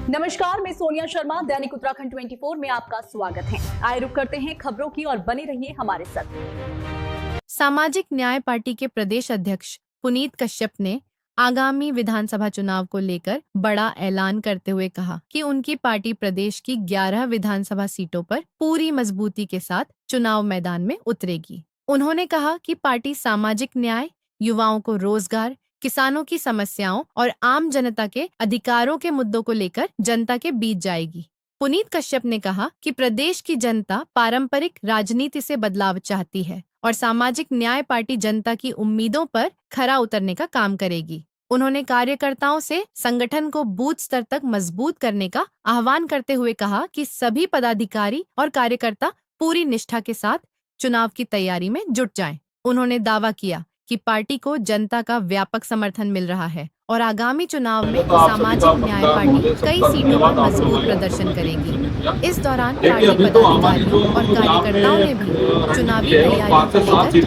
नमस्कार, मैं सोनिया शर्मा। दैनिक उत्तराखंड 24 में आपका स्वागत है। आए रुक करते हैं खबरों की और बने रहिए हमारे साथ। सामाजिक न्याय पार्टी के प्रदेश अध्यक्ष पुनीत कश्यप ने आगामी विधानसभा चुनाव को लेकर बड़ा ऐलान करते हुए कहा कि उनकी पार्टी प्रदेश की 11 विधानसभा सीटों पर पूरी मजबूती के साथ चुनाव मैदान में उतरेगी। उन्होंने कहा कि पार्टी सामाजिक न्याय, युवाओं को रोजगार, किसानों की समस्याओं और आम जनता के अधिकारों के मुद्दों को लेकर जनता के बीच जाएगी। पुनीत कश्यप ने कहा कि प्रदेश की जनता पारंपरिक राजनीति से बदलाव चाहती है और सामाजिक न्याय पार्टी जनता की उम्मीदों पर खरा उतरने का काम करेगी। उन्होंने कार्यकर्ताओं से संगठन को बूथ स्तर तक मजबूत करने का आह्वान करते हुए कहा कि सभी पदाधिकारी और कार्यकर्ता पूरी निष्ठा के साथ चुनाव की तैयारी में जुट जाएं। उन्होंने दावा किया कि पार्टी को जनता का व्यापक समर्थन मिल रहा है और आगामी चुनाव में सामाजिक न्याय पार्टी कई सीटों पर मजबूत प्रदर्शन करेगी। इस दौरान पार्टी पदाधिकारियों और कार्यकर्ताओं ने भी चुनावी तैयारियों को लेकर चर्चा की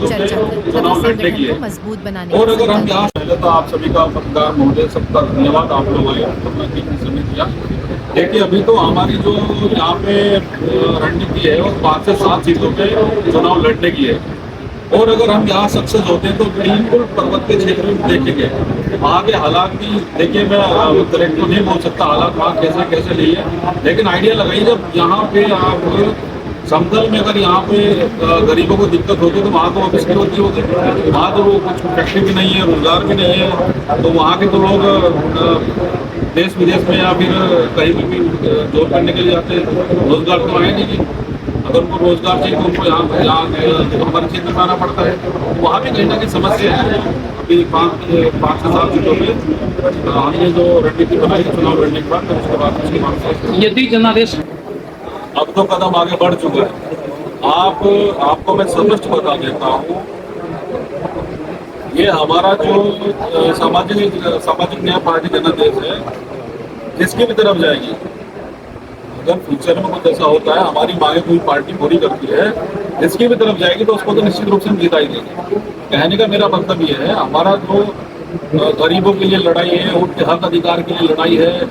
तथा संगठन को मजबूत बनाने और अगर हम यहाँ पहले तो आप सभी का पत्रकार महोदय सबका धन्यवाद। आप लोगों ने देखिए, अभी तो हमारी जो यहाँ पे रणनीति है वो 5 से 7 सीटों पे चुनाव लड़ने की है। और अगर हम यहाँ सक्सेस होते हैं तो बिल्कुल पर्वतीय क्षेत्र में देखेंगे वहाँ के हालात भी देखिए। मैं करेक्ट तो नहीं बोल सकता हालात वहाँ कैसे कैसे नहीं है, लेकिन आइडिया लगाइए जब यहाँ पे आप समतल में अगर यहाँ पे गरीबों को दिक्कत होती है तो वहाँ तो ऑफिस की होती होगी, वहाँ तो वो कुछ फैक्ट्री भी नहीं है, रोजगार भी नहीं है, तो वहाँ के तो लोग देश विदेश में या फिर कहीं भी जॉब करने के लिए जाते हैं। रोजगार तो आए नहीं, अगर उनको रोजगार चाहिए तो उनको यहाँ हमारे क्षेत्र में आना पड़ता है। वहाँ भी कहीं ना कहीं समस्या है। अभी 5 से 7 सीटों में हमने जो रणनीति बनाई चुनाव लड़ने के बाद, तो उसके बाद उसकी मांग यदि जनादेश अब तो कदम आगे बढ़ चुका है। आपको मैं स्पष्ट बता देता हूँ, ये हमारा जो सामाजिक न्याय पार्टी जनादेश है, जिसकी भी तरफ जाएगी, अगर फ्यूचर में कुछ ऐसा होता है हमारी मांगे कोई पार्टी पूरी करती है, जिसकी भी तरफ जाएगी तो उसको तो निश्चित रूप से हम जिताई देंगे। कहने का मेरा मतलब ये है, हमारा जो गरीबों के लिए लड़ाई है, उनके हक अधिकार के लिए लड़ाई है,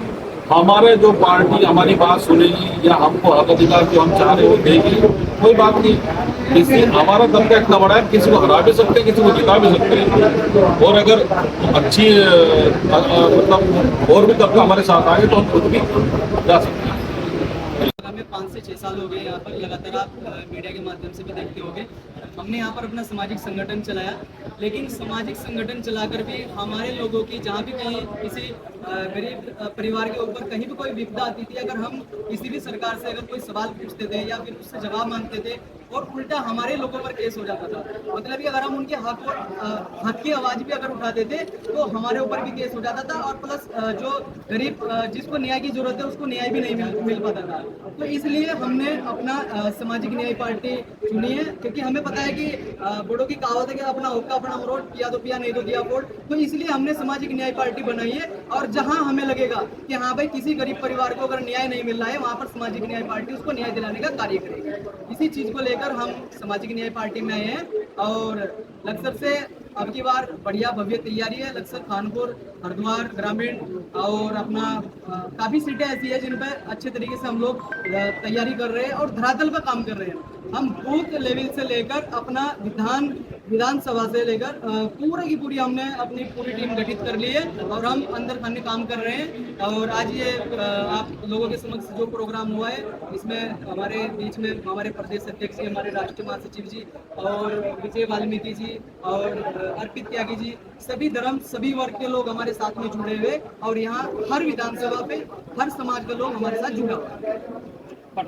हमारे जो पार्टी हमारी बात सुनेगी या हमको हक अधिकार जो हम चाह रहे हो देगी, कोई बात नहीं। किसी हमारा दबका इतना बड़ा है, किसी को हरा भी सकते हैं, किसी को जिता भी सकते हैं। और अगर अच्छी मतलब और भी दबका हमारे साथ आए तो हम खुद भी जा सकते हैं। 5 से 6 साल हो गए यहाँ पर, लगातार आप मीडिया के माध्यम से भी देखते होंगे। हमने यहाँ पर अपना सामाजिक संगठन चलाया, लेकिन सामाजिक संगठन चलाकर भी हमारे लोगों की जहाँ भी कहीं किसी गरीब परिवार के ऊपर कहीं भी कोई विपदा आती थी, अगर हम किसी भी सरकार से अगर कोई सवाल पूछते थे या फिर उससे जवाब मांगते थे और उल्टा हमारे लोगों पर केस हो जाता था। मतलब कि अगर हम उनके हक की आवाज़ भी अगर उठाते थे तो हमारे ऊपर भी केस हो जाता था, और प्लस जो गरीब जिसको न्याय की जरूरत है उसको न्याय भी नहीं मिल पाता था। तो इसलिए हमने अपना सामाजिक न्याय पार्टी चुनी है, क्योंकि हमें पता है कि बड़ों की कहावत है कि अपना हुक्का अपना मरोड़, किया तो पिया नहीं तो दिया फोड़। तो इसलिए हमने सामाजिक न्याय पार्टी बनाई है, और जहां हमें लगेगा कि हाँ भाई किसी गरीब परिवार को अगर न्याय नहीं मिल रहा है, वहां पर सामाजिक न्याय पार्टी उसको न्याय दिलाने का कार्य करेगी। इसी चीज को लेकर हम सामाजिक न्याय पार्टी में आए हैं, और लक्सर से अब की बार बढ़िया भव्य तैयारी है। लक्सर, खानपुर, हरिद्वार ग्रामीण और अपना काफ़ी सीटें ऐसी है जिन पर अच्छे तरीके से हम लोग तैयारी कर रहे हैं और धरातल पर काम कर रहे हैं। हम बूथ लेवल से लेकर अपना विधानसभा से लेकर पूरे की पूरी हमने अपनी पूरी टीम गठित कर ली है, और हम अंदर खाने काम कर रहे हैं। और आज ये आप लोगों के समक्ष जो प्रोग्राम हुआ है, इसमें हमारे बीच में हमारे प्रदेश अध्यक्ष जी, हमारे राष्ट्रीय महासचिव जी और विजय वाल्मीकि जी और अर्पित त्यागी जी, सभी धर्म सभी वर्ग के लोग हमारे साथ में जुड़े हुए, और यहाँ हर विधानसभा पे हर समाज के लोग हमारे साथ जुड़ा हुआ है।